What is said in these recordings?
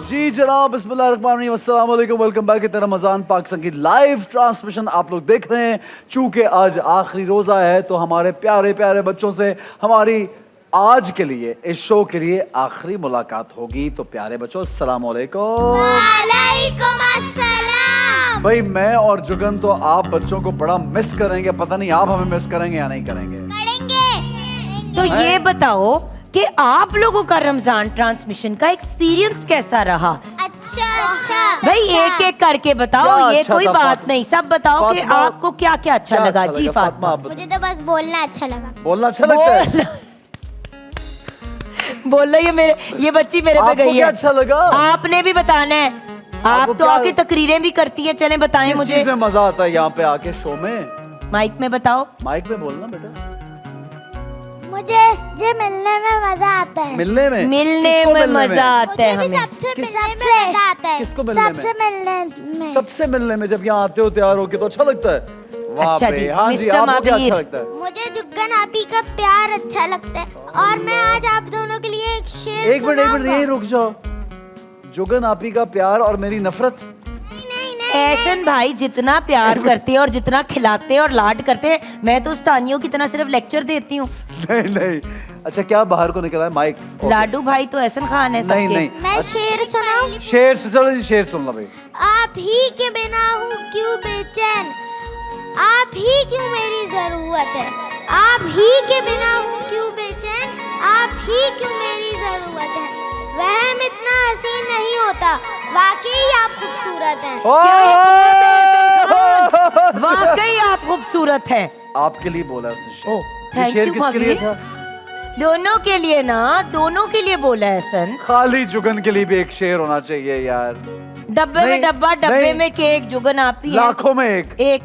जी जनाब, बिस्मिल्लाहिर्रहमानिर्रहीम, अस्सलाम वालेकुम, वेलकम बैक। इतना रमजान पाकिस्तान की लाइव ट्रांसमिशन आप लोग देख रहे हैं। चूंकि आज आखिरी रोज़ा है तो हमारे प्यारे प्यारे बच्चों से हमारी आज के लिए इस शो के लिए आखिरी मुलाकात होगी। तो प्यारे बच्चों, अस्सलाम वालेकुम। वालेकुम अस्सलाम। भाई मैं और जुगन तो आप बच्चों को बड़ा मिस करेंगे, पता नहीं आप हमें मिस करेंगे या नहीं करेंगे। करेंगे। तो ये बताओ कि आप लोगों का रमजान ट्रांसमिशन का एक्सपीरियंस कैसा रहा? अच्छा भाई एक एक करके बताओ, क्या ये अच्छा कोई था, बात नहीं, सब बताओ कि फातिमा, आपको क्या क्या अच्छा क्या लगा। अच्छा जी लगा? फातिमा, आप बताओ। मुझे तो बस बोलना अच्छा लगा। बोलना अच्छा लगता है। बोल रही है मेरे, ये बच्ची मेरे पे आपको गई क्या है। अच्छा लगा? आपने भी बताना है। आप तो क्या- आके तकरीरें भी करती हैं, चलें बताएं किस मुझे। चीज में मजा आता है यहाँ पे आके शो में? माइक में बताओ। माइक में बोलना बेटा। मुझे ये मिलने में मजा आता है। मिलने में मिलने किसको में मिलने मजा आता है मुझे भी हमें। सबसे किस- मिलने में मजा आता है। किसको मिलने सबसे में? मिलने में। सबसे मिलने में। जब यहाँ आते हो तैयार होके तो अच्छा लगता है। वाह अच्छा बे, जी, हाँ जी, मिस्टर आपको क्या महावीर। अच्छा लगता है? मुझे जुग्गन आपी का प्यार अच्छा लगता है और मैं आज आप दोनों के लिए एक शेर एक मिनट यही रुक जाओ। जुगन आपी का प्यार और मेरी नफरत। नहीं एहसन भाई जितना प्यार करते हैं और जितना खिलाते हैं और लाड करते हैं, मैं तो स्थानियों की तरह सिर्फ लेक्चर देती हूँ। नहीं नहीं, अच्छा क्या बाहर को निकला है माइक? ओके। लाडू भाई तो एहसन खान है नहीं सबके। नहीं, मैं शेर सुनाऊं? शेर चलो जी, शेर सुन लो भाई। आप ही के बिना हूँ क्यों बेचैन, आप ही क्यों मेरी जरूरत है, आप ही के बिना हूँ क्यों बेचैन, आप ही क्यों मेरी जरूरत है। वहम इतना हसीन नहीं होता, वाकई आप खूबसूरत हैं। वाकई आप खूबसूरत हैं। आपके लिए बोला उसने शेर। ओ, ये thank शेर you, किसके लिए भाभी। था? दोनों के लिए ना, दोनों के लिए बोला है सन। खाली जुगन के लिए भी एक शेर होना चाहिए यार। डब्बे में नहीं, डब्बा, डब्बे नहीं। में केक, जुगन आप ही है। लाखों में एक। एक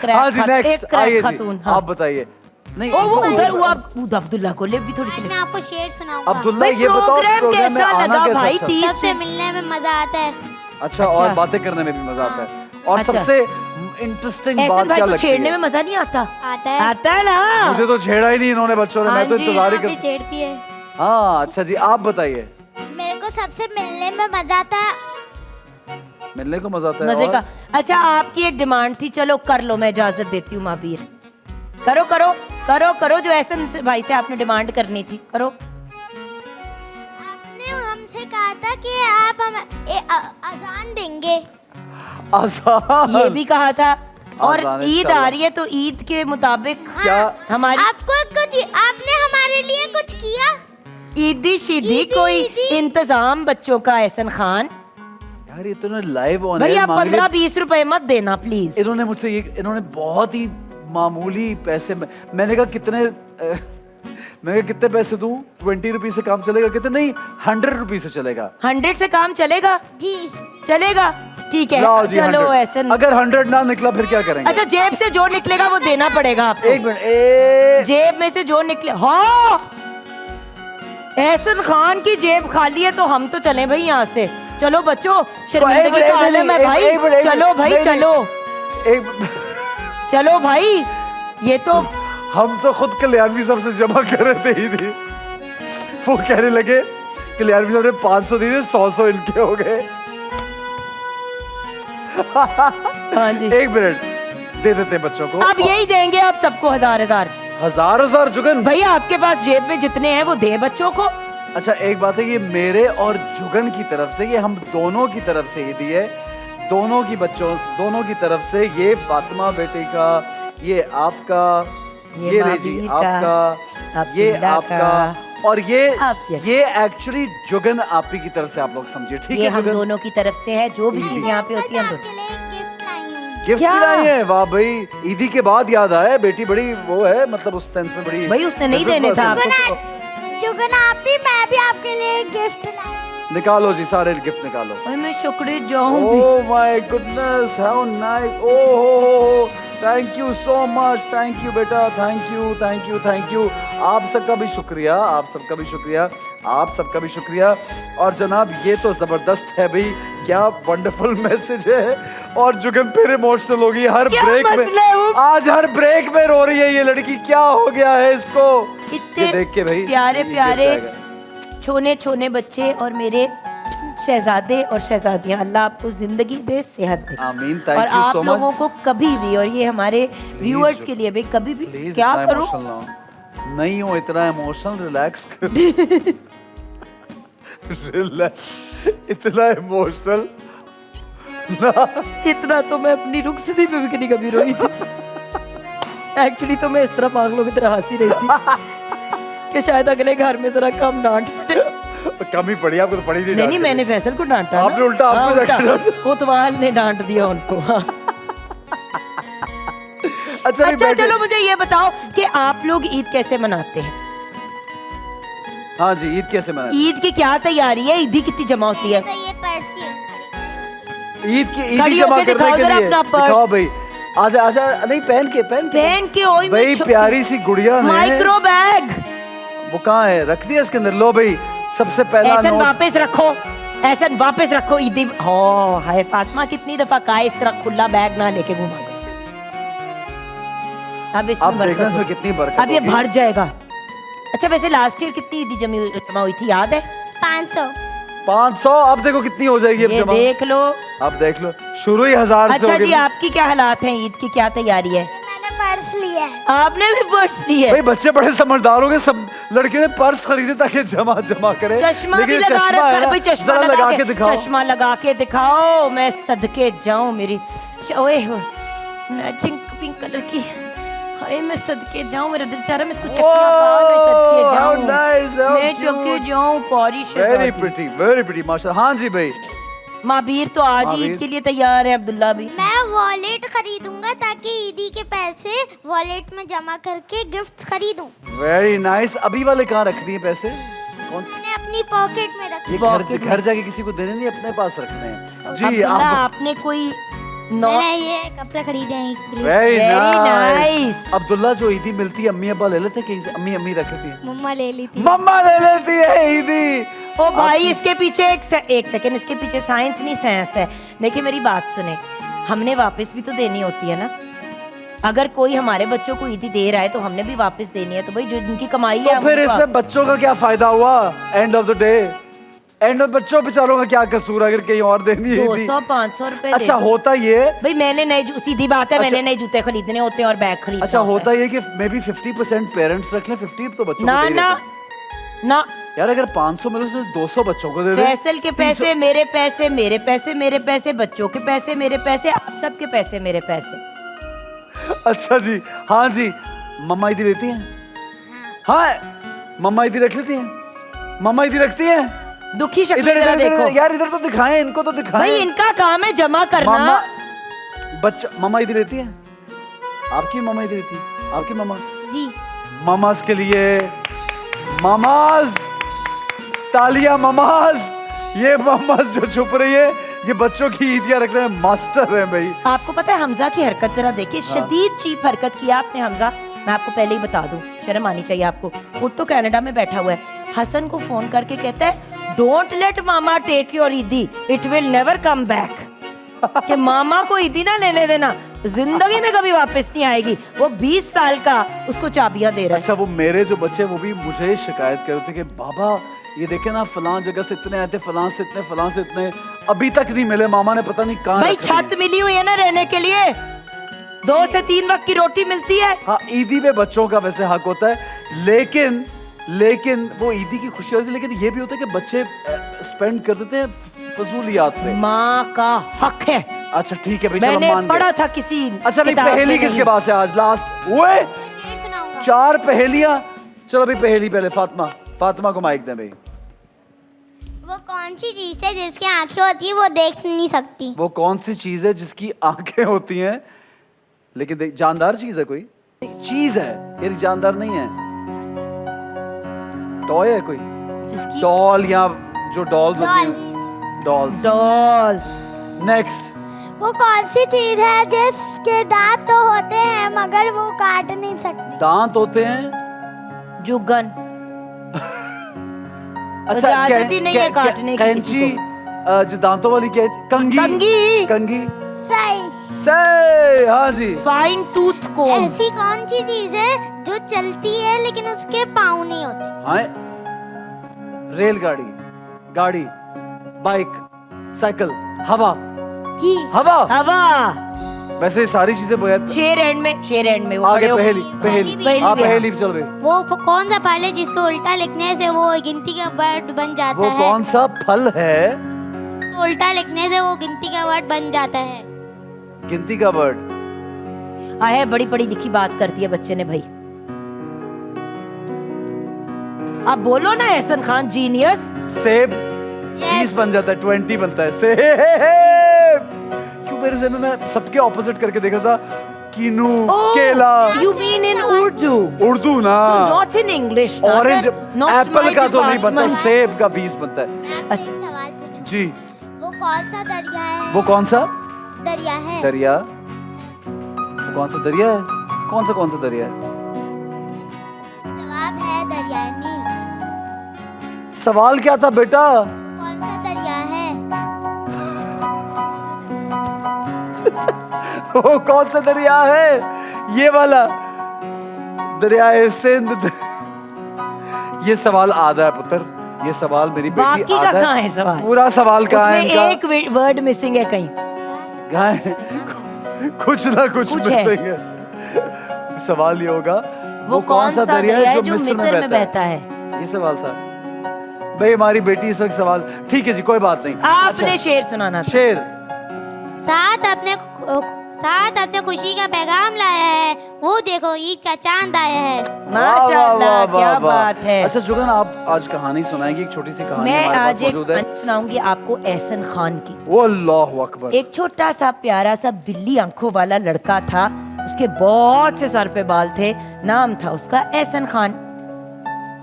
हाँ जी, एक नेक्स्ट क्रैक आइए जी, खातून। हाँ। आप बताइए। नहीं ओ वो इनको- उधर वो अब्दुल्ला को ले भी थोड़ी सी आज ले। मैं आपको शेर सुनाऊंगा। अब्दुल्ला, भाई ये बताओ प्रोग्राम प्रोग्राम में कैसा आना लगा कैसा भाई? अच्छा? 30 सबसे मिलने में मजा आता है। अच्छा, और अच्छा। बातें करने में भी मजा आता है। और अच्छा। सबसे इंटरेस्टिंग एहसन बात भाई क्या को लगती छेड़ने है? में मजा नहीं आता? आता है। आता है ना। मुझे तो छेड़ा ही नहीं इन्होंने बच्चों ने, हाँ मैं तो जी, इंतजार ही आप भी कर। छेड़ती है। हाँ अच्छा जी, आप बताइए। मेरे को सबसे मिलने में मजा आता है। मिलने को मजा आता है। मजे और? का। अच्छा आपकी एक डिमांड थी, चलो कर लो, मैं इजाजत देती हूँ महावीर। करो करो करो करो, जो एहसन से भाई से आपने डिमांड करनी थी, करो। आपने हमसे कहा था कि आप हम अजान देंगे। आसान। ये भी कहा था। और आसान ईद इंशाल्लाह। आ रही है तो ईद के मुताबिक क्या? हमारी आपको कुछ, आपने हमारे लिए कुछ किया? ईदी शीदी ईदी, कोई ईदी। इंतजाम बच्चों का? एहसन खान यार ये तो इन्होंने लाइव ऑन भैया मांग लिए। 15-20 रुपए मत देना प्लीज। इन्होंने मुझसे ये, इन्होंने बहुत ही मामूली पैसे में, मैंने कहा कितने मैंने कहा कितने पैसे दूं? 20 रुपीज से काम चलेगा? कहते नहीं, 100 रुपीज से चलेगा। 100 से काम चलेगा? जी। चलेगा, ठीक है। लाओ जी, चलो 100। एहसन। अगर 100 ना निकला फिर क्या करेंगे? अच्छा जेब से जो निकलेगा वो देना पड़ेगा आपको। एक मिनट। जेब में से जो निकले। हाँ एहसन खान की जेब खाली है तो हम तो चले भाई यहाँ से। चलो बच्चों, शर्मिंदगी का आलम है भाई। चलो भाई चलो, चलो भाई। ये तो हम तो खुद कल्याणवी साहब से जमा कर रहे थे ही नहीं। वो कहने लगे कल्याणवी साहब ने 500 दिए, 100 इनके हो गए। हाँ जी, एक मिनट, दे देते बच्चों को। अब यही देंगे आप सबको 1000-1000। हजार जुगन। भैया आपके पास जेब में जितने हैं वो दे बच्चों को। अच्छा एक बात है, ये मेरे और जुगन की तरफ से, ये हम दोनों की तरफ से ही दी है, दोनों की बच्चों दोनों की तरफ से। ये फातिमा बेटे का, ये आपका, ये ये ले जी महावीर आपका, का, ये अब्दुल्ला आपका, का, और आप ये। ये एक्चुअली जुगन आपी की तरफ से आप लोग समझिए, ठीक ये है हम जुगन? दोनों की तरफ से है, जो भी जी, चीज जी। यहाँ पे होती है हम आपके दोनों। लिए एक गिफ्ट लाई हूँ। गिफ्ट क्या? लाई है? वाह भाई, ईदी के बाद याद आया, बेटी बड़ी वो है, मतलब उस सेंस में बड़ी। भाई उसने नहीं business देने था person। आपको। जुगन आपी, मैं भी आपके लिए एक गिफ्ट लाई हूँ। निकालो जी, सारे गिफ्ट निकालो। अरे मैं शुक्र जाऊंगी। Oh my goodness, how nice! Oh, thank you so much, thank you बेटा, thank you, thank you, thank you। आप सबका भी शुक्रिया, आप सबका भी शुक्रिया, आप सबका भी शुक्रिया। और जनाब ये तो जबरदस्त है भाई, क्या वंडरफुल मैसेज है। और जुगन फिर इमोशनल होगी हर क्या ब्रेक मसला है वो? में, आज हर ब्रेक में रो रही है ये लड़की, क्या हो गया है इसको? इतने ये देख के भाई प्यारे ये प्यारे गिर जाएगा। छोने छोने बच्चे और मेरे शहजादे और शहजादियां, अल्लाह आपको जिंदगी दे, सेहत दे। आमीन, thank और you आप so much. लोगों को कभी भी, और ये हमारे व्यूअर्स के लिए भी, कभी भी प्लीज क्या करो, नहीं हो इतना इमोशनल, रिलैक्स कर। इतना इमोशनल इतना तो मैं अपनी रुखसती पे भी नहीं कभी रोई थी। एक्चुअली तो मैं इस तरह पागलों की तरह हंसी रही थी कि शायद अगले घर में जरा कम डांट पड़े। कमी पड़ी आपको, तो पड़ी नहीं। नहीं, मैंने फैसल को डांटा ना। आपने उल्टा आपको जाकर डांटा। कोतवाल ने डांट दिया उनको। हाँ। अच्छा चलो मुझे ये बताओ कि आप लोग ईद कैसे मनाते हैं? हाँ जी, ईद कैसे मनाते? ईद की क्या तैयारी है? ईदी कितनी जमा होती है? तो ये पर्स की ईद जमा करने के लिए दिखाओ भाई। आजा आजा, नहीं पहन के ओए भाई, प्यारी सी गुड़िया ने माइक्रो बैग वो कहाँ है, रख दिया इसके अंदर। लो भाई, सबसे पहला ऐसा नोट वापस रखो, ऐसा वापस रखो। ईदी हो हाय फातिमा, कितनी दफा कहा इस तरह खुला बैग ना लेके घुमा दो। अब इसमें देखना इसमें कितनी बरकत अब ये होगी। भर जाएगा। अच्छा वैसे लास्ट ईयर कितनी ईदी जमा हुई थी, याद है? 500। अब देखो कितनी हो जाएगी अब ये जमा। देख लो, अब देख लो, शुरू ही 1000 से अच्छा होगी। जी आपकी क्या हालात हैं, ईद की क्या तैयारी है? मैंने पर्स लिया है। आपने भी पर्स ली है? भाई बच्चे बड़े समझदार हो गए, सब लड़कियों ने पर्स खरीदे ताकि जमा करे। चश्मा भी लेकिन लगा चश्मा रखा है है ना, भाई, चश्मा जरा लगा के दिखाओ। चश्मा लगा के दिखाओ, मैं सदके जाऊं मेरी ओए हो मैचिंग पिंक कलर की। हाय मैं सदके जाऊं, मेरा दिल चाह रहा है मैं इसको चक्के पाऊं, मैं सदके how जाऊं, nice, how मैं चक्के cute. जाऊं पॉलिश। वेरी प्रिटी माशाल्लाह। हाँ जी भाई, माबीर तो आज माबीर। ईद के लिए तैयार है, अब्दुल्ला भी। मैं वॉलेट खरीदूंगा ताकि ईदी के पैसे वॉलेट में जमा करके गिफ्ट्स खरीदूं। Very nice. अभी वाले कहाँ रख दिए पैसे? कौन से? मैंने अपनी पॉकेट में रखे। ये घर जाके किसी को देने नहीं, अपने पास रखने हैं जी। अब्दुल्ला आप आपने कोई मैंने ये कपड़े खरीदे हैं ईद के लिए। Very Very nice. nice. Abdullah जो ईदी मिलती है अम्मी अब्बा ले लेते हैं कहीं से? अम्मी रख लेती है, मम्मा ले ली थी। मम्मा ले लेती है ईदी। ओ भाई इसके पीछे एक सेकंड, इसके पीछे साइंस नहीं साइंस है। देखिए मेरी बात सुने, हमने वापस भी तो देनी होती है ना। अगर कोई हमारे बच्चों को ईदी दे रहा है तो हमने भी वापस देनी है। तो भाई जो इनकी कमाई है तो फिर इसमें बच्चों का क्या फायदा हुआ? End of the day, end of बच्चों बेचारों का क्या कसूर अगर कहीं और देनी है? 200-500 रुपए। अच्छा होता ये, भाई मैंने नए, सीधी बात है, अच्छा, मैंने नए जूते खरीदने होते हैं और बैग खरीदना अच्छा होता ये कि मे बी 50% पेरेंट्स रख लें, 50 तो बच्चों ना को दे ना देते हैं। ना, यार अगर 500 मिले उसमें 200 बच्चों को दे दे। फैसल के पैसे मेरे पैसे, मेरे पैसे मेरे पैसे, बच्चों के पैसे मेरे पैसे, आप सबके पैसे मेरे पैसे। अच्छा जी, हाँ जी। मम्मा ईदी लेती हैं? हाँ, मम्मा ईदी रख लेती हैं? मम्मा ईदी रखती हैं? दुखी शक्ल इधर जरा इधर देखो यार, इधर तो दिखाएं, इनको तो दिखाएं। भाई, इनका काम है जमा करना। मम्मा ईदी लेती है? आपकी मम्मा ईदी लेती है? आपकी मम्मा? जी। ममाज के लिए ममाज, तालियां ममाज। ये ममाज जो छुप रही है, ये बच्चों की ईदियां रखने में मास्टर है भाई। आपको पता है हमजा की हरकत जरा देखिए, शदीद चीप हरकत किया आपने हमजा। मैं आपको पहले ही बता दूं, शर्म आनी चाहिए आपको। खुद तो कनाडा में बैठा हुआ है, हसन को फोन करके कहता है डोंट लेट मामा टेक योर ईदी, it will never come back. कि मामा को ईदी ना लेने देना, जिंदगी में कभी वापस नहीं आएगी। वो 20 साल का, उसको चाबियां दे रहा है। अच्छा वो मेरे जो बच्चे वो भी मुझे शिकायत कर रहे थे कि बाबा ये देखे ना, फलां जगह से इतने आए थे, फलां से इतने, फलां से इतने, अभी तक नहीं मिले। मामा ने पता नहीं कहाँ भाई रख दिए। छत मिली हुई है ना रहने के लिए, 2 से 3 वक्त की रोटी मिलती है। हाँ, ईदी में बच्चों का वैसे हक होता है, लेकिन वो ईदी की खुशी होती है। लेकिन ये भी होता है कि बच्चे स्पेंड कर देते हैं फजूलियात पे। माँ का हक है। अच्छा ठीक है भाई, चलो मैंने मान गए। पढ़ा था किसी अच्छा भाई, किताब में पहेली नहीं। किसके पास है आज? लास्ट ओए शेर सुनाऊंगा। 4 पहेलियां। चलो भाई पहेली पहले फातिमा को माइक दे भाई। वो कौन सी चीज है जिसकी आंखें होती है वो देख नहीं सकती? वो कौन सी चीज है जिसकी आंखें होती हैं लेकिन देख, जानदार चीज है? कोई चीज है यदि जानदार नहीं है? टॉय है कोई? जिसकी डॉल या जो डॉल्स होती हैं, डॉल्स। डॉल्स। नेक्स्ट, वो कौन सी चीज है जिसके दांत तो होते हैं मगर वो काट नहीं सकती? दांत होते हैं। जुगन। अच्छा इजाजत ही नहीं है काटने की किसी कैंची, जो दांतों वाली कैंची, कंघी। सही, हाँ जी। फाइन टूथ कोम। ऐसी कौन सी चीज है जो चलती है लेकिन उसके पाँव नहीं होते? हाँ, रेलगाड़ी, गाड़ी। बाइक, साइकिल, हवा, जी हवा। हवा। वैसे सारी चीजें बहुत शेर एंड में वो आगे खड़े हो- पहेली पहेली पहेली हाँ भी। पहेली चल बे। वो कौन सा फल है जिसको उल्टा लिखने से वो गिनती का वर्ड बन जाता वो है? कौन सा फल है? उसको उल्टा लिखने से वो गिनती का वर्ड बन जाता है। गिनती का वर्ड। है, बड़ी पढ़ी लिखी बात करती है बच्चे ने भाई। आप बोलो ना एहसन खान जीनियस। सेब। Yes. 20 बन जाता है, 20 बनता है। सेब। क्यों मेरे ज़हन में मैं सबके ऑपोजिट करके देख रहा था। कीनू, केला। You mean in Urdu? Urdu ना। Not in English. Orange apple का तो नहीं बनता, सेब का 20 बनता है। मैं आपसे एक सवाल पूछूं? जी। वो कौन सा दरिया है? वो कौन सा दरिया है? दरिया? वो कौन सा दरिया है? कौन सा दरिया है? जवाब है दरिया नील। सवाल क्या था बेटा? कौन सा दरिया है? वो कौन सा दरिया है? ये वाला दरियाए सिंध। ये सवाल आधा है पुत्र, ये सवाल मेरी बेटी बाकी का आधा कहाँ है सवाल? पूरा सवाल कहाँ है उसमें इनका? एक वर्ड मिसिंग है कहीं। कहाँ है? कुछ ना कुछ कुछ है। मिसिंग है। सवाल ये होगा वो कौन सा दरिया है जो मिस्र में बहता है? ये सवाल था भाई। हमारी बेटी इस वक्त सवाल, ठीक है जी कोई बात नहीं। आपने शेर सुनाना था। शेर। साथ अपने खुशी का पैगाम लाया है, वो देखो ईद का चांद आया है। माशाल्लाह, क्या बात है। अच्छा जुगन, आप आज कहानी सुनाएंगी, एक छोटी सी कहानी मैं हमारे आज पास एक मौजूद है। कहानी सुनाऊंगी आपको एहसन खान की। ओ अल्लाहु अकबर। एक छोटा सा प्यारा सा बिल्ली आंखों वाला लड़का था, उसके बहुत से सर पे बाल थे, नाम था उसका एहसन खान।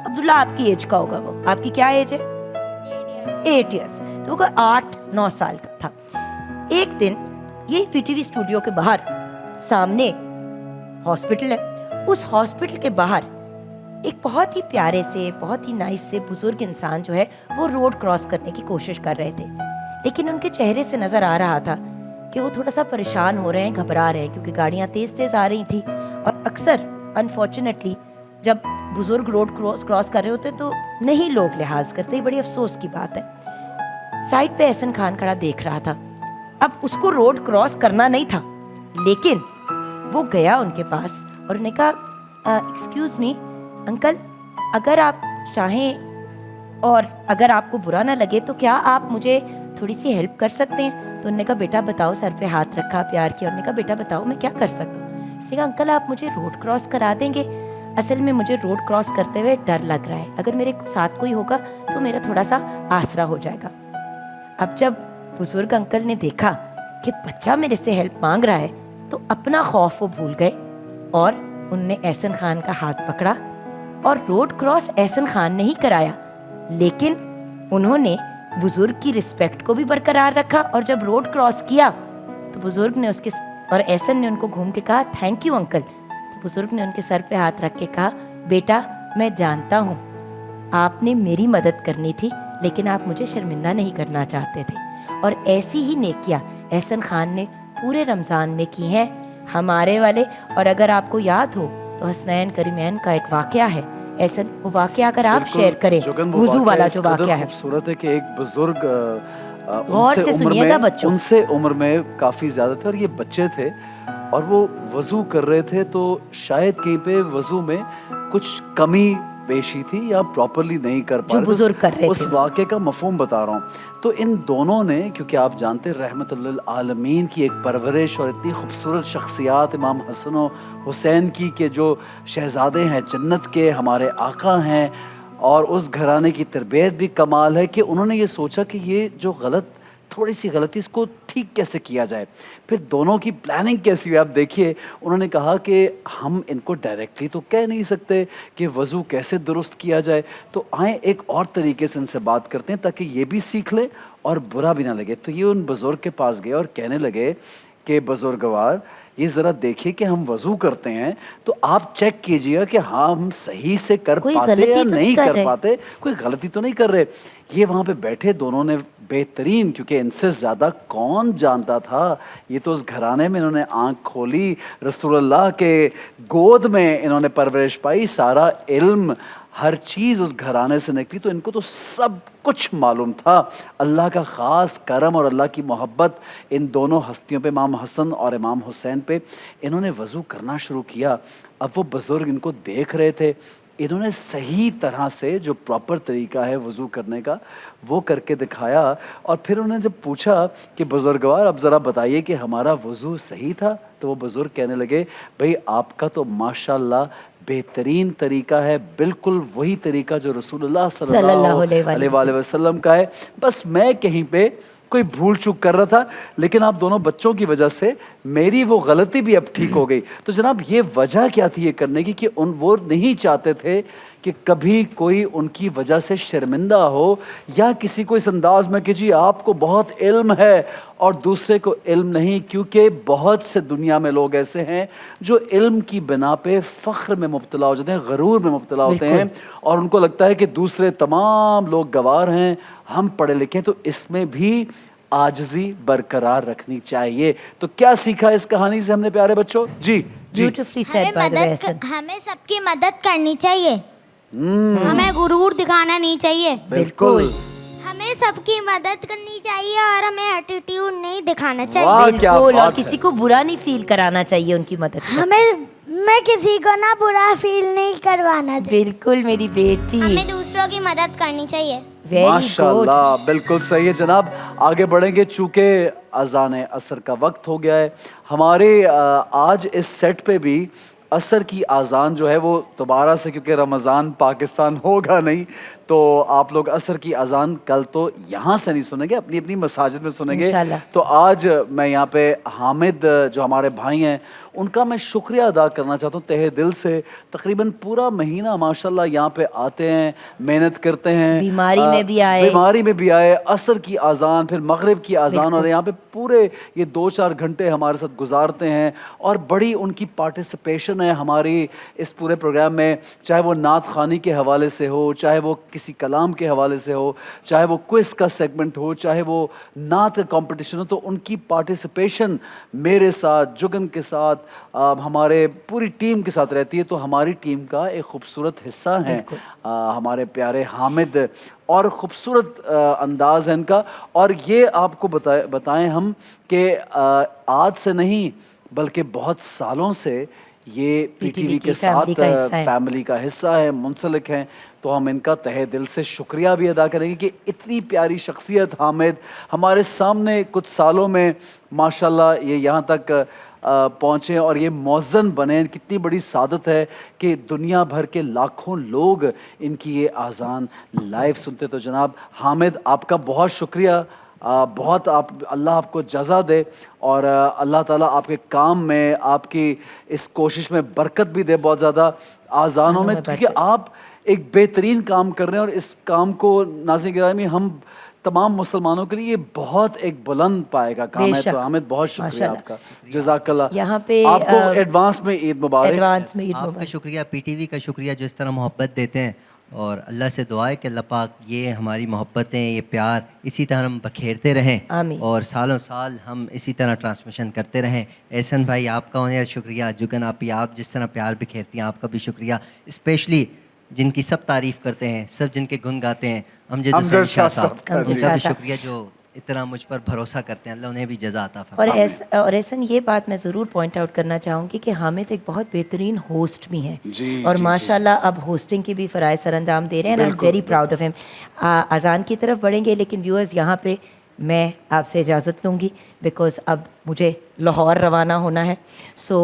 अब्दुल्ला आपकी एज का होगा वो, आपकी क्या एज है? 8 इयर्स। तो वो 8-9 साल का था। एक दिन यही पीटीवी स्टूडियो के बाहर सामने हॉस्पिटल है, उस हॉस्पिटल के बाहर एक बहुत ही प्यारे से, बहुत ही नाइस से बुजुर्ग इंसान जो है वो रोड क्रॉस करने की कोशिश कर रहे थे, लेकिन उनके चेहरे से नजर आ रहा था कि वो थोड़ा सा परेशान हो रहे हैं, घबरा रहे हैं, क्योंकि गाड़ियां तेज तेज आ रही थी। और अक्सर अनफॉर्चुनेटली जब बुजुर्ग रोड क्रॉस कर रहे होते तो नहीं लोग लिहाज करते, बड़ी अफसोस की बात है। साइड पे एहसन खान खड़ा देख रहा था। अब उसको रोड क्रॉस करना नहीं था, लेकिन वो गया उनके पास और उन्होंने कहा एक्सक्यूज मी अंकल, अगर आप चाहें और अगर आपको बुरा ना लगे तो क्या आप मुझे थोड़ी सी हेल्प कर सकते हैं? तो उन्होंने कहा बेटा बताओ, सर पे हाथ रखा प्यार किया। उन्होंने कहा बेटा बताओ मैं क्या कर सकता हूँ? उसने कहा अंकल आप मुझे रोड क्रॉस करा देंगे? असल में मुझे रोड क्रॉस करते हुए डर लग रहा है, अगर मेरे साथ कोई होगा तो मेरा थोड़ा सा आसरा हो जाएगा। अब जब बुजुर्ग अंकल ने देखा कि बच्चा मेरे से हेल्प मांग रहा है तो अपना खौफ वो भूल गए और उनने एहसन खान का हाथ पकड़ा और रोड क्रॉस एहसन खान ने ही कराया, लेकिन उन्होंने बुजुर्ग की रिस्पेक्ट को भी बरकरार रखा। और जब रोड क्रॉस किया तो बुजुर्ग ने उसके और एहसन ने उनको घूम के कहा थैंक यू अंकल। तो बुजुर्ग ने उनके सर पे हाथ रख के कहा बेटा मैं जानता हूँ आपने मेरी मदद करनी थी, लेकिन आप मुझे शर्मिंदा नहीं करना चाहते थे। और ऐसी ही नेकियां एहसन खान ने पूरे रमज़ान में की हैं हमारे वाले। और अगर आपको याद हो तो हसनैन करीमैन का एक वाकया है, एहसन वो वाकया अगर आप शेयर करें, वुजू वाला जो वाकया है। खूबसूरत है कि एक बुजुर्ग गौर से सुनिएगा बच्चों, उनसे उम्र में काफ़ी ज़्यादा थे और ये बच्चे थे और वो वज़ू कर रहे थे, तो शायद कहीं पे वज़ू में कुछ कमी पेशी थी या प्रॉपरली नहीं कर पा रहे, बुजुर्ग कर रहे थे। उस वाक़े का मफ़हूम बता रहा हूँ। तो इन दोनों ने, क्योंकि आप जानते हैं रहमतुल्लिल आलमीन की एक परवरिश और इतनी खूबसूरत शख्सियात इमाम हसन व हुसैन की के जो शहज़ादे हैं जन्नत के, हमारे आका हैं, और उस घराने की तरबियत भी कमाल है कि उन्होंने ये सोचा कि ये जो गलत, थोड़ी सी गलती, इसको ठीक कैसे किया जाए। फिर दोनों की प्लानिंग कैसी हुई आप देखिए। उन्होंने कहा कि हम इनको डायरेक्टली तो कह नहीं सकते कि वज़ू कैसे दुरुस्त किया जाए, तो आए एक और तरीके से इनसे बात करते हैं ताकि ये भी सीख लें और बुरा भी ना लगे। तो ये उन बुज़ुर्ग के पास गए और कहने लगे कि बुजुर्गवार ये ज़रा देखिए कि हम वज़ू करते हैं तो आप चेक कीजिएगा कि हाँ हम सही से कर पाते या नहीं कर पाते, कोई गलती तो नहीं कर रहे। ये वहाँ पे बैठे दोनों ने बेहतरीन, क्योंकि इनसे ज़्यादा कौन जानता था, ये तो उस घराने में इन्होंने आँख खोली, रसूलुल्लाह के गोद में इन्होंने परवरिश पाई, सारा इल्म हर चीज़ उस घराने से निकली, तो इनको तो सब कुछ मालूम था। अल्लाह का ख़ास करम और अल्लाह की मोहब्बत इन दोनों हस्तियों पे, इमाम हसन और इमाम हुसैन पे। इन्होंने वज़ू करना शुरू किया। अब वो बुज़ुर्ग इनको देख रहे थे, इन्होंने सही तरह से जो प्रॉपर तरीका है वज़ू करने का वो करके दिखाया। और फिर उन्होंने जब पूछा कि बुज़ुर्गवार अब ज़रा बताइए कि हमारा वज़ू सही था, तो वो बुज़ुर्ग कहने लगे, भाई आपका तो माशाल्लाह बेहतरीन तरीका है, बिल्कुल वही तरीका जो रसूलुल्लाह सल्लल्लाहु अलैहि वसल्लम का है। बस मैं कहीं पे कोई भूल चूक कर रहा था, लेकिन आप दोनों बच्चों की वजह से मेरी वो गलती भी अब ठीक हो गई। तो जनाब ये वजह क्या थी ये करने की कि वो नहीं चाहते थे कि कभी कोई उनकी वजह से शर्मिंदा हो, या किसी को इस अंदाज में कि जी आपको बहुत इल्म है और दूसरे को इल्म नहीं। क्योंकि बहुत से दुनिया में लोग ऐसे हैं जो इल्म की बिना पे फ़ख्र में मुब्तला हो जाते हैं, गरूर में मुब्तला होते हैं, और उनको लगता है कि दूसरे तमाम लोग गवार हैं, हम पढ़े लिखे। तो इसमें भी आजिज़ी बरकरार रखनी चाहिए। तो क्या सीखा इस कहानी से हमने प्यारे बच्चों? जी जी, beautifully said by the way Hasan. हमें सबकी मदद करनी चाहिए, हमें गुरूर दिखाना नहीं चाहिए। बिल्कुल। हमें सबकी मदद करनी चाहिए और हमें एटीट्यूड नहीं दिखाना वाह, चाहिए। क्या बिल्कुल, और बात किसी है। को बुरा नहीं फील कराना चाहिए उनकी मदद में। मैं किसी को ना बुरा फील नहीं करवाना चाहिए। बिल्कुल मेरी बेटी, हमें दूसरों की मदद करनी चाहिए। Very good. माशाल्लाह, बिल्कुल सही है जनाब। आगे बढ़ेंगे, चूँकि अज़ान असर का वक्त हो गया है। हमारे आज इस सेट पे भी असर की अज़ान जो है वो दोबारा से, क्योंकि रमज़ान पाकिस्तान होगा नहीं, तो आप लोग असर की अज़ान कल तो यहाँ से नहीं सुनेंगे, अपनी अपनी मसाजिद में सुनेंगे। इंशाल्लाह। तो आज मैं यहाँ पे हामिद जो हमारे भाई हैं उनका मैं शुक्रिया अदा करना चाहता हूँ तहे दिल से। तकरीबन पूरा महीना माशाल्लाह यहाँ पे आते हैं, मेहनत करते हैं, बीमारी में भी आए, असर की अज़ान, फिर मगरिब की अज़ान, और यहाँ पे पूरे ये 2-4 घंटे हमारे साथ गुजारते हैं। और बड़ी उनकी पार्टिसिपेशन है हमारी इस पूरे प्रोग्राम में, चाहे वो नात ख़ानी के हवाले से हो, चाहे वो किसी कलाम के हवाले से हो, चाहे वो क्विज़ का सेगमेंट हो, चाहे वो नात का कॉम्पिटिशन हो। तो उनकी पार्टिसिपेशन मेरे साथ, जुगन के साथ, हमारे पूरी टीम के साथ रहती है। तो हमारी टीम का एक खूबसूरत हिस्सा है हमारे प्यारे हामिद, और ख़ूबसूरत अंदाज़ है इनका। और ये आपको बताएं हम कि आज से नहीं बल्कि बहुत सालों से ये पीटीवी के साथ फैमिली का हिस्सा है, मुंसलिक हैं। तो हम इनका तहे दिल से शुक्रिया भी अदा करेंगे कि इतनी प्यारी शख्सियत हामिद हमारे सामने कुछ सालों में माशाल्लाह ये यहाँ तक पहुँचे और ये मौज़न बने। कितनी बड़ी सादत है कि दुनिया भर के लाखों लोग इनकी ये आज़ान लाइव सुनते। तो जनाब हामिद आपका बहुत शुक्रिया, बहुत अल्लाह आपको जज़ा दे, और अल्लाह ताला आपके काम में, आपकी इस कोशिश में बरकत भी दे बहुत ज़्यादा आज़ानों में, क्योंकि आप एक बेहतरीन काम कर रहे हैं। और इस काम को नाज़रीन गिरामी हम तमाम मुसलमानों के लिए बहुत एक बुलंद पाएगा काम है। तो हामिद बहुत शुक्रिया आपका, जज़ाकल्लाह। यहाँ पे आपको एडवांस में ईद मुबारक। एडवांस में ईद आपका मुबारक। शुक्रिया, पीटीवी का शुक्रिया जो इस तरह मोहब्बत देते हैं, और अल्लाह से दुआ है कि अल्लाह पाक ये हमारी मोहब्बतें, ये प्यार इसी तरह हम बखेरते रहें, आमीन। और सालों साल हम इसी तरह ट्रांसमिशन करते रहें। एहसन भाई आपका होने शुक्रिया, जुगन आप जिस तरह प्यार बिखेरती हैं आपका भी शुक्रिया, स्पेशली जिनकी सब तारीफ़ करते हैं, सब जिनके गुन गाते हैं, अमजद शाह साहब, उनका भी शुक्रिया जो इतना मुझ पर भरोसा करते हैं। अल्लाह उन्हें भी जज़ा अता फरमाए। और ऐसा ये बात मैं ज़रूर पॉइंट आउट करना चाहूँगी कि हामिद एक बहुत बेहतरीन होस्ट भी हैं, और माशाल्लाह अब होस्टिंग की भी फ़राइज़ सर अंजाम दे रहे हैं। I am very proud of him. अज़ान की तरफ बढ़ेंगे, लेकिन व्यूअर्स यहाँ पे मैं आपसे इजाज़त लूँगी, बिकॉज़ अब मुझे लाहौर रवाना होना है। सो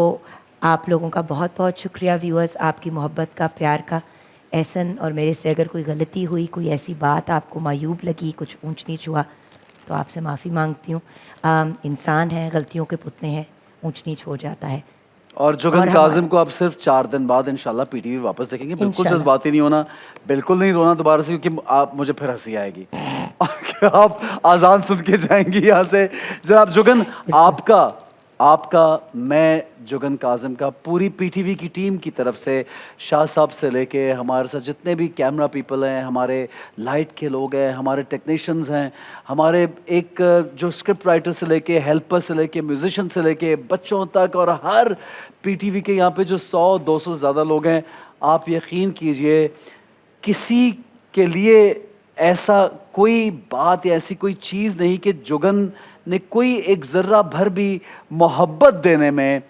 आप लोगों का बहुत बहुत शुक्रिया व्यूअर्स, आपकी मोहब्बत का, प्यार का। एहसन और मेरे से अगर कोई गलती हुई, कोई ऐसी बात आपको मायूब लगी, कुछ ऊंच नीच हुआ, तो आपसे माफ़ी मांगती हूँ। इंसान हैं, गलतियों के पुतले हैं, ऊंच नीच हो जाता है। और जुगन काजिम को आप सिर्फ 4 दिन बाद इंशाल्लाह पीटीवी वापस देखेंगे। बिल्कुल जज्बाती नहीं होना, बिल्कुल नहीं रोना दोबारा से, क्योंकि आप मुझे फिर हंसी आएगी और आप आज़ान सुन के जाएंगी यहाँ से। जनाब जुगन, आपका मैं जुगन काजिम का पूरी पीटीवी की टीम की तरफ से, शाह साहब से लेके हमारे साथ जितने भी कैमरा पीपल हैं, हमारे लाइट के लोग हैं, हमारे टेक्नीशियंस हैं, हमारे एक जो स्क्रिप्ट राइटर से लेके, हेल्पर से लेके, म्यूजिशियन से लेके, बच्चों तक, और हर पीटीवी के यहाँ पे जो 100-200 से ज़्यादा लोग हैं, आप यकीन कीजिए किसी के लिए ऐसा कोई बात या ऐसी कोई चीज़ नहीं कि जुगन ने कोई एक ज़र्रा भर भी मोहब्बत देने में,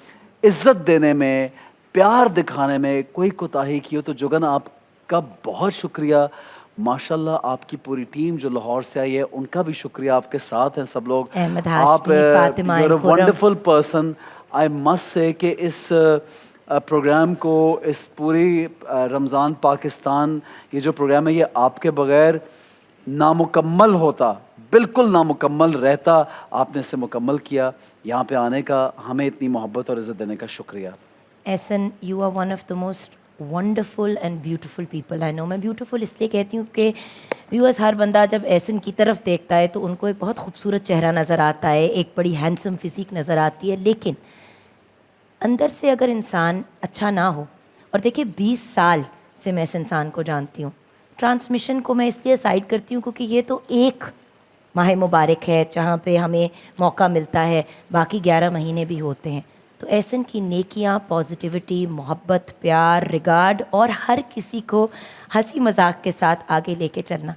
इज़्ज़त देने में, प्यार दिखाने में कोई कोताही की हो। तो जुगन आपका बहुत शुक्रिया। माशाल्लाह आपकी पूरी टीम जो लाहौर से आई है उनका भी शुक्रिया, आपके साथ हैं सब लोग। अहमद आप Hashmi, Fatima you're a Khurram. wonderful person। I must say कि इस प्रोग्राम को, इस पूरी रमज़ान पाकिस्तान ये जो प्रोग्राम है ये आपके बगैर नामुकम्मल होता, बिल्कुल नामुकम्मल रहता। आपने इसे मुकम्मल किया। यहाँ पे आने का, हमें इतनी मोहब्बत और इज़्ज़त देने का शुक्रिया। Ehsan, you are one of the most wonderful and beautiful people I know. मैं ब्यूटीफुल इसलिए कहती हूँ कि व्यूअर्स, हर बंदा जब एहसन की तरफ देखता है तो उनको एक बहुत खूबसूरत चेहरा नज़र आता है, एक बड़ी हैंडसम फिज़िक नज़र आती है, लेकिन अंदर से अगर इंसान अच्छा ना हो, और देखिए 20 साल से मैं इस इंसान को जानती हूँ। ट्रांसमिशन को मैं इसलिए साइड करती हूँ क्योंकि ये तो एक माह मुबारक है जहाँ पे हमें मौका मिलता है, बाकी 11 महीने भी होते हैं। तो एहसन की नेकियाँ, पॉजिटिविटी, मोहब्बत, प्यार, रिगार्ड और हर किसी को हंसी मजाक के साथ आगे लेके चलना।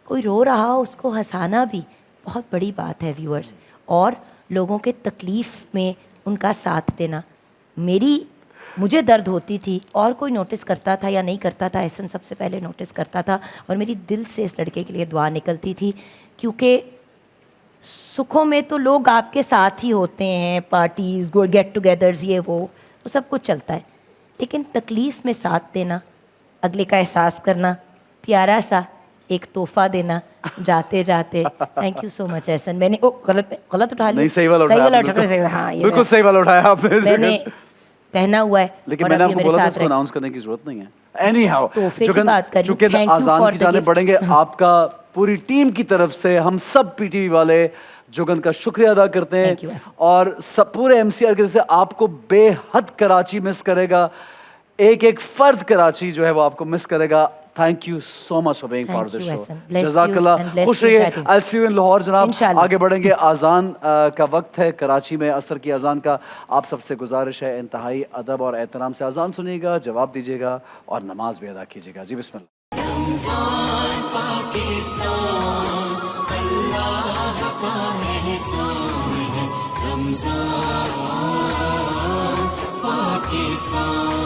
कोई रो रहा हो उसको हंसाना भी बहुत बड़ी बात है व्यूअर्स, और लोगों के तकलीफ़ में उनका साथ देना। मुझे दर्द होती थी और कोई नोटिस करता था या नहीं करता था, एहसन सबसे पहले नोटिस करता था और मेरी दिल से इस लड़के के लिए दुआ निकलती थी, क्योंकि सुखों में तो लोग आपके साथ ही होते हैं, पार्टीज़, गेट टुगेदर्स, ये वो सब कुछ चलता है, लेकिन तकलीफ़ में साथ देना, अगले का एहसास करना, प्यारा सा एक तोहफा देना जाते जाते। Thank you so much Ehsan. मैंने गलत उठा लिया? नहीं, सही वाला उठाया आपने। हाँ, ये बिल्कुल सही वाला उठाया आपने। मैंने पहना हुआ है, लेकिन और मैंने अब ये आपको मेरे बोला था साथ इसको अनाउंस करने की जरूरत नहीं है। Anyhow, तोहफे की बात करी। चूंकि Thank you आजान for की the जाने gift. पड़ेंगे, आपका पूरी टीम की तरफ से हम सब पीटीवी वाले जुगन का शुक्रिया अदा करते Thank you, हैं, Asim. और सब पूरे एमसीआर की तरफ से आपको बेहद कराची मिस करेगा। एक एक फर्द कराची जो है वो आपको मिस करेगा। Thank you so much for being part of the Thank you, show. Asim. Bless you जज़ाकल्लाह, and bless खुश you, रहिए। Tati. I see you in Lahore जनाब। इंशाल्लाह। आगे बढ़ेंगे। आजान का वक्त है कराची में, असर की अजान का। आप सबसे गुजारिश है इंतहाई अदब और एहतराम से अजान सुनिएगा, जवाब दीजिएगा और नमाज भी अदा कीजिएगा। जी बिस्मिल्लाह। रमज़ान पाकिस्तान अल्लाह का एहसान है। रमज़ान पाकिस्तान